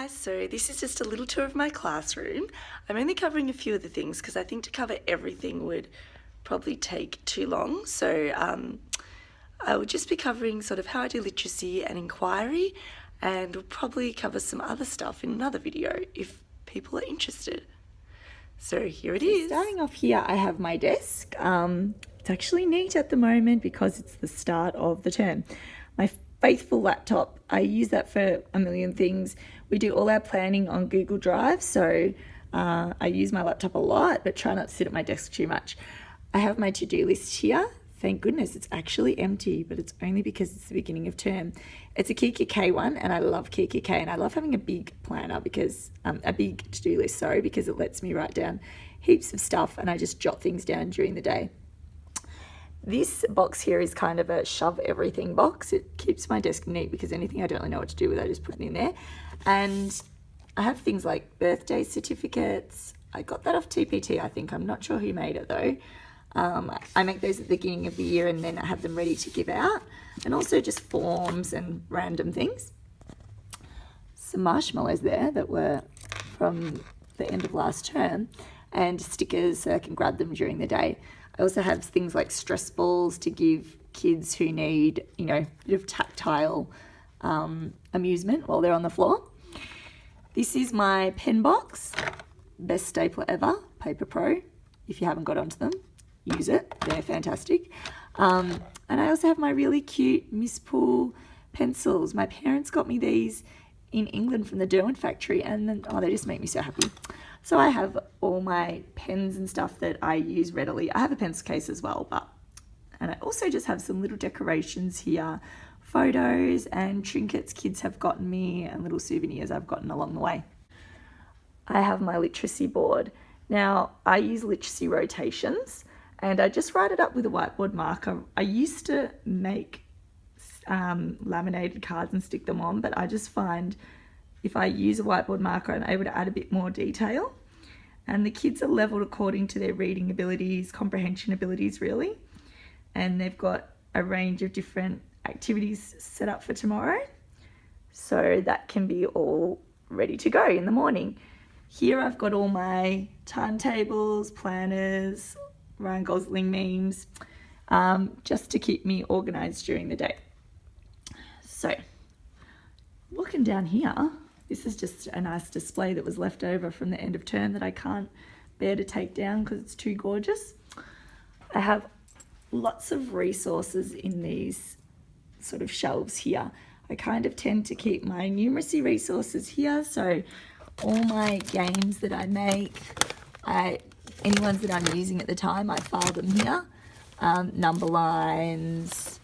guys, so this is just a little tour of my classroom. I'm only covering a few of the things because I think to cover everything would probably take too long. So I will just be covering sort of how I do literacy and inquiry, and we'll probably cover some other stuff in another video if people are interested. So here it is. Starting off here, I have my desk. It's actually neat at the moment because it's the start of the term. My faithful laptop, I use that for a million things. We do all our planning on Google Drive, so I use my laptop a lot, but try not to sit at my desk too much. I have my to-do list here. Thank goodness it's actually empty, but it's only because it's the beginning of term. It's a KKK one, and I love KKK, and I love having a big planner because, a big to-do list, sorry, because it lets me write down heaps of stuff and I just jot things down during the day. This box here is kind of a shove everything box. It keeps my desk neat because anything I don't really know what to do with, I just put it in there. And I have things like birthday certificates. I got that off TPT, I think. I'm not sure who made it though. I make those at the beginning of the year and then I have them ready to give out. And also just forms and random things. Some marshmallows there that were from the end of last term, and stickers so I can grab them during the day. I also have things like stress balls to give kids who need, you know, a bit of tactile amusement while they're on the floor. This is my pen box, best stapler ever, Paper Pro. If you haven't got onto them, use it, they're fantastic. And I also have my really cute Miss Pool pencils. My parents got me these in England from the Derwent factory, and then, oh, they just make me so happy. So I have all my pens and stuff that I use readily. I have a pencil case as well, and I also just have some little decorations here, photos and trinkets kids have gotten me and little souvenirs I've gotten along the way. I have my literacy board. Now, I use literacy rotations and I just write it up with a whiteboard marker. I used to make laminated cards and stick them on, but I just find if I use a whiteboard marker, I'm able to add a bit more detail. And the kids are leveled according to their reading abilities, comprehension abilities really. And they've got a range of different activities set up for tomorrow. So that can be all ready to go in the morning. Here I've got all my timetables, planners, Ryan Gosling memes, just to keep me organized during the day. So looking down here, this is just a nice display that was left over from the end of term that I can't bear to take down because it's too gorgeous. I have lots of resources in these sort of shelves here. I kind of tend to keep my numeracy resources here, so all my games that I make, any ones that I'm using at the time, I file them here. Number lines,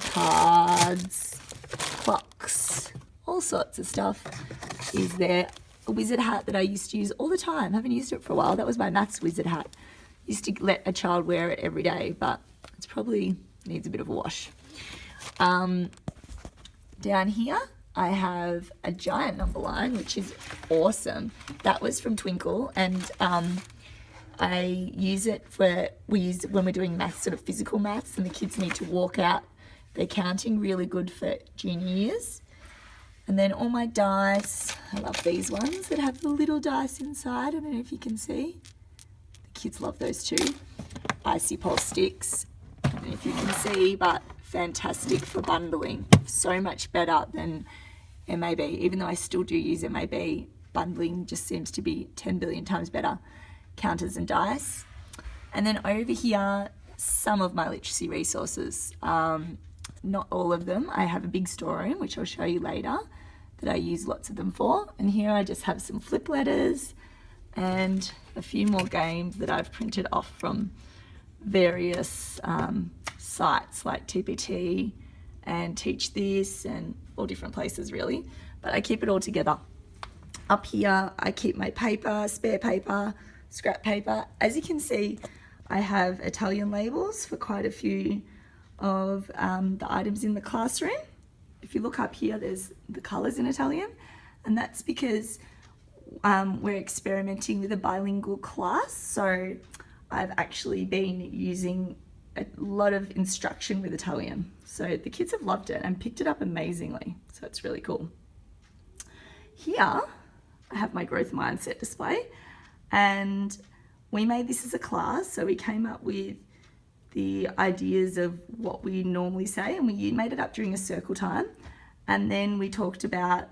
cards, clocks, all sorts of stuff is there. A wizard hat that I used to use all the time. Haven't used it for a while. That was my maths wizard hat. Used to let a child wear it every day, but it's probably needs a bit of a wash. Down here, I have a giant number line, which is awesome. That was from Twinkle, and I use it when we're doing maths, sort of physical maths, and the kids need to walk out their counting, really good for junior years. And then all my dice, I love these ones that have the little dice inside. I don't know if you can see. The kids love those too. Icy Pole sticks, I don't know if you can see, but fantastic for bundling. So much better than MAB. Even though I still do use MAB, bundling just seems to be 10 billion times better. Counters and dice. And then over here, some of my literacy resources. Not all of them. I have a big storeroom, which I'll show you later, that I use lots of them for. And here I just have some flip letters and a few more games that I've printed off from various sites like TPT and Teach This and all different places really. But I keep it all together. Up here, I keep my paper, spare paper, scrap paper. As you can see, I have Italian labels for quite a few of the items in the classroom. If you look up here, there's the colours in Italian, and that's because we're experimenting with a bilingual class. So I've actually been using a lot of instruction with Italian. So the kids have loved it and picked it up amazingly. So it's really cool. Here I have my growth mindset display. And we made this as a class, so we came up with the ideas of what we normally say, and we made it up during a circle time. And then we talked about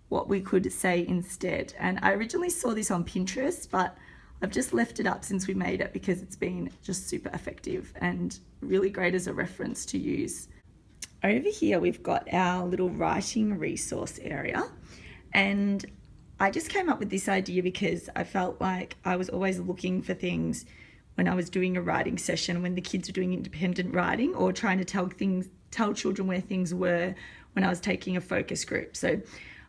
what we could say instead. And I originally saw this on Pinterest, but I've just left it up since we made it because it's been just super effective and really great as a reference to use. Over here, we've got our little writing resource area. And I just came up with this idea because I felt like I was always looking for things when I was doing a writing session, when the kids were doing independent writing, or trying to tell children where things were when I was taking a focus group. So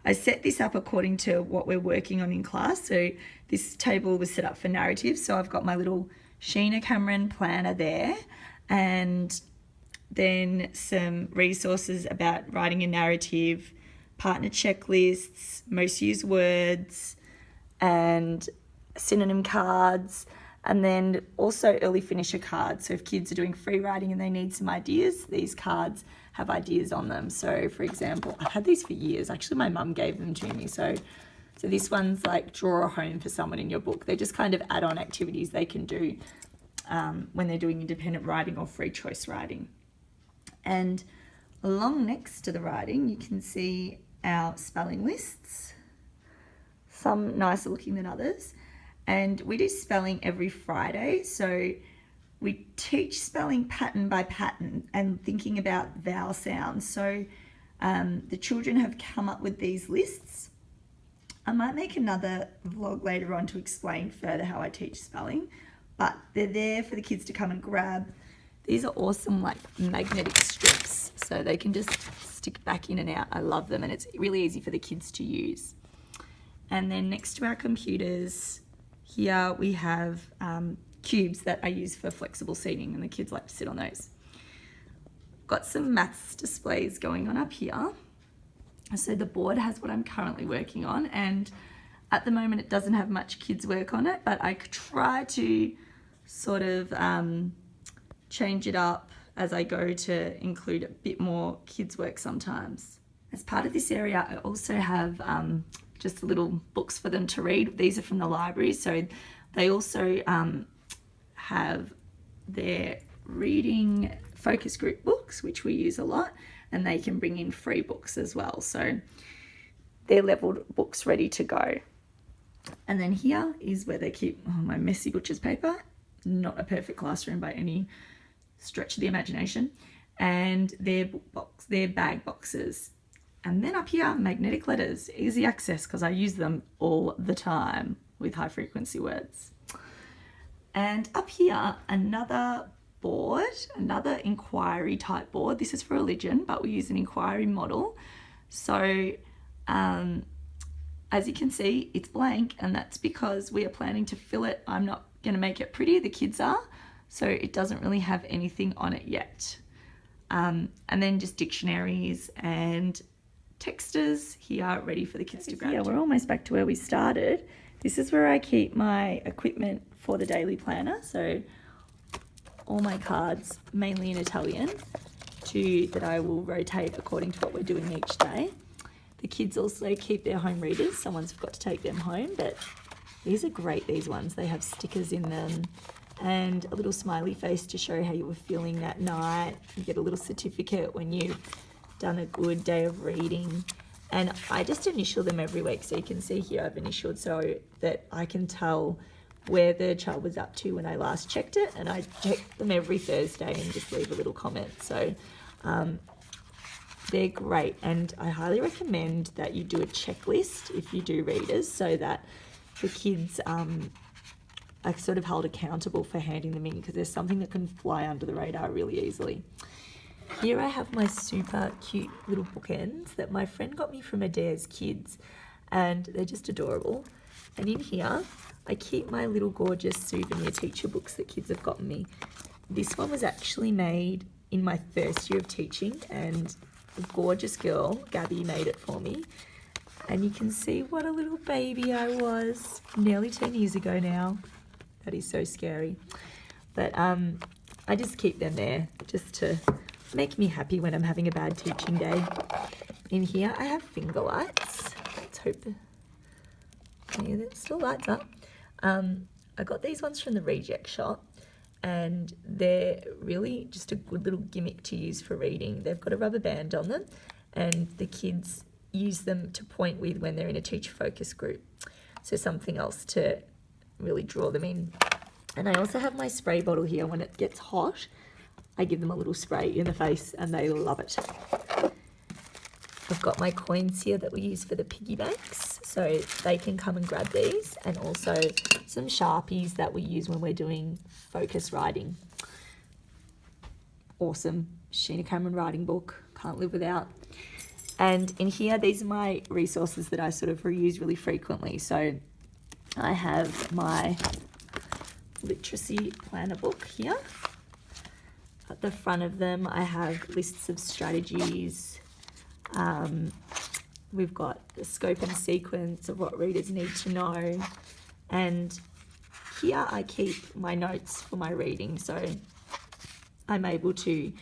I set this up according to what we're working on in class. So this table was set up for narrative. So I've got my little Sheena Cameron planner there, and then some resources about writing a narrative, partner checklists, most used words, and synonym cards, and then also early finisher cards. So if kids are doing free writing and they need some ideas, these cards have ideas on them. So for example, I've had these for years. Actually, my mum gave them to me. So this one's like draw a home for someone in your book. They're just kind of add-on activities they can do when they're doing independent writing or free choice writing. And along next to the writing, you can see our spelling lists, some nicer looking than others. And we do spelling every Friday. So we teach spelling pattern by pattern and thinking about vowel sounds. So the children have come up with these lists. I might make another vlog later on to explain further how I teach spelling, but they're there for the kids to come and grab. These are awesome, like magnetic strips, so they can just stick back in and out. I love them, and it's really easy for the kids to use. And then next to our computers, here we have cubes that I use for flexible seating, and the kids like to sit on those. Got some maths displays going on up here. So the board has what I'm currently working on, and at the moment it doesn't have much kids work on it, but I try to sort of change it up as I go to include a bit more kids work sometimes. As part of this area, I also have just little books for them to read. These are from the library, so they also have their reading focus group books, which we use a lot, and they can bring in free books as well. So they're leveled books ready to go. And then here is where they keep my messy butcher's paper. Not a perfect classroom by any stretch of the imagination. And their bag boxes. And then up here, magnetic letters, easy access because I use them all the time with high frequency words. And up here, another board, another inquiry type board. This is for religion, but we use an inquiry model. So as you can see, it's blank, and that's because we are planning to fill it. I'm not going to make it pretty, the kids are, so it doesn't really have anything on it yet. And then just dictionaries and texters here ready for the kids to grab. Yeah, we're almost back to where we started. This is where I keep my equipment for the daily planner. So all my cards, mainly in Italian, that I will rotate according to what we're doing each day. The kids also keep their home readers. Someone's got to take them home, but these are great, these ones. They have stickers in them and a little smiley face to show how you were feeling that night. You get a little certificate when you've done a good day of reading. And I just initial them every week. So you can see here I've initialed so that I can tell where the child was up to when I last checked it. And I check them every Thursday and just leave a little comment. So they're great. And I highly recommend that you do a checklist if you do readers, so that the kids are sort of held accountable for handing them in, because there's something that can fly under the radar really easily. Here I have my super cute little bookends that my friend got me from Adair's Kids, and they're just adorable. And in here, I keep my little gorgeous souvenir teacher books that kids have gotten me. This one was actually made in my first year of teaching, and a gorgeous girl, Gabby, made it for me. And you can see what a little baby I was nearly 10 years ago now. That is so scary. But I just keep them there just to make me happy when I'm having a bad teaching day. In here I have finger lights. Let's hope Yeah, it still lights up. I got these ones from the reject shop, and they're really just a good little gimmick to use for reading. They've got a rubber band on them, and the kids use them to point with when they're in a teacher focus group. So something else to really draw them in. And I also have my spray bottle here. When it gets hot, I give them a little spray in the face and they love it. I've got my coins here that we use for the piggy banks, so they can come and grab these, and also some Sharpies that we use when we're doing focus writing. Awesome Sheena Cameron writing book, can't live without. And in here, these are my resources that I sort of reuse really frequently. So I have my literacy planner book here. At the front of them, I have lists of strategies. We've got the scope and sequence of what readers need to know. And here I keep my notes for my reading. So I'm able to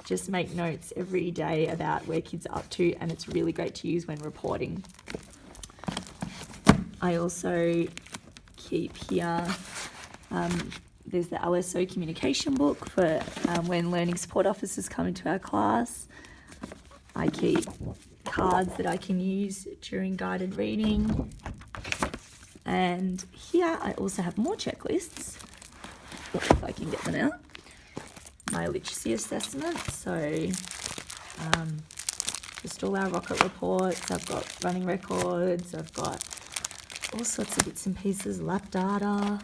just make notes every day about where kids are up to, and it's really great to use when reporting. I also keep here, there's the LSO communication book for when learning support officers come into our class. I keep cards that I can use during guided reading. And here I also have more checklists, if I can get them out. My literacy assessments, so just all our rocket reports. I've got running records, I've got all sorts of bits and pieces, lap data,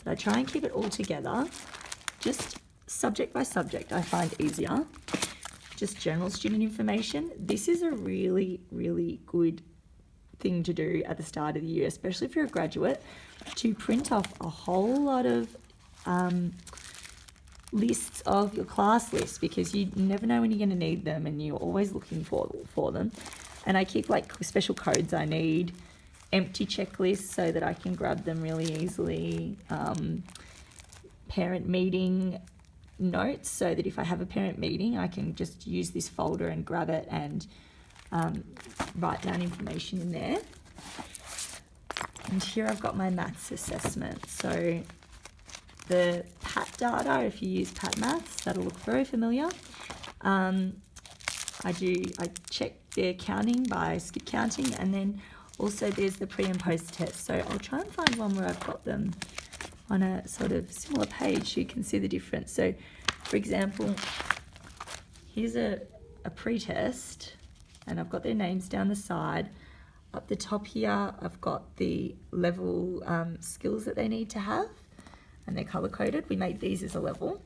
but I try and keep it all together, just subject by subject. I find easier. Just general student information. This is a really, really good thing to do at the start of the year, especially if you're a graduate, to print off a whole lot of lists of your class lists, because you never know when you're going to need them and you're always looking for them. And I keep like special codes I need, empty checklists so that I can grab them really easily, parent meeting notes so that if I have a parent meeting I can just use this folder and grab it and write down information in there. And here I've got my maths assessment. So the PAT data, if you use PAT Maths, that'll look very familiar. I check their counting by skip counting, and then also there's the pre and post test. So I'll try and find one where I've got them on a sort of similar page so you can see the difference. So for example, here's a pre-test, and I've got their names down the side. Up the top here, I've got the level skills that they need to have, and they're color-coded. We made these as a level.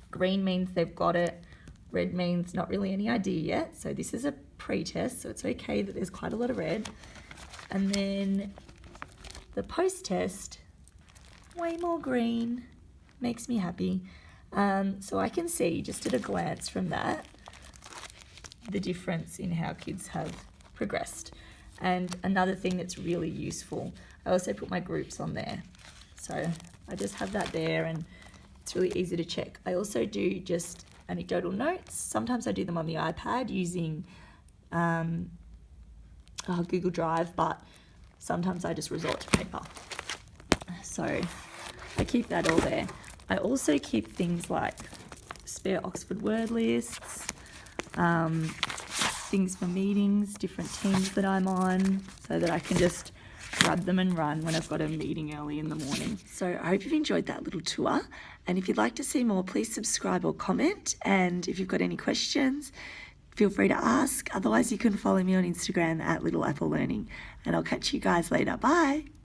Green means they've got it. Red means not really any idea yet. So this is a pre-test, so it's okay that there's quite a lot of red. And then the post-test, way more green, makes me happy. So I can see just at a glance from that the difference in how kids have progressed. And another thing that's really useful, I also put my groups on there. So I just have that there, and it's really easy to check. I also do just anecdotal notes. Sometimes I do them on the iPad using Google Drive, but sometimes I just resort to paper. So I keep that all there. I also keep things like spare Oxford word lists, things for meetings, different teams that I'm on, so that I can just grab them and run when I've got a meeting early in the morning. So I hope you've enjoyed that little tour, and if you'd like to see more, please subscribe or comment, and if you've got any questions, feel free to ask. Otherwise, you can follow me on Instagram at Little Apple Learning, and I'll catch you guys later. Bye.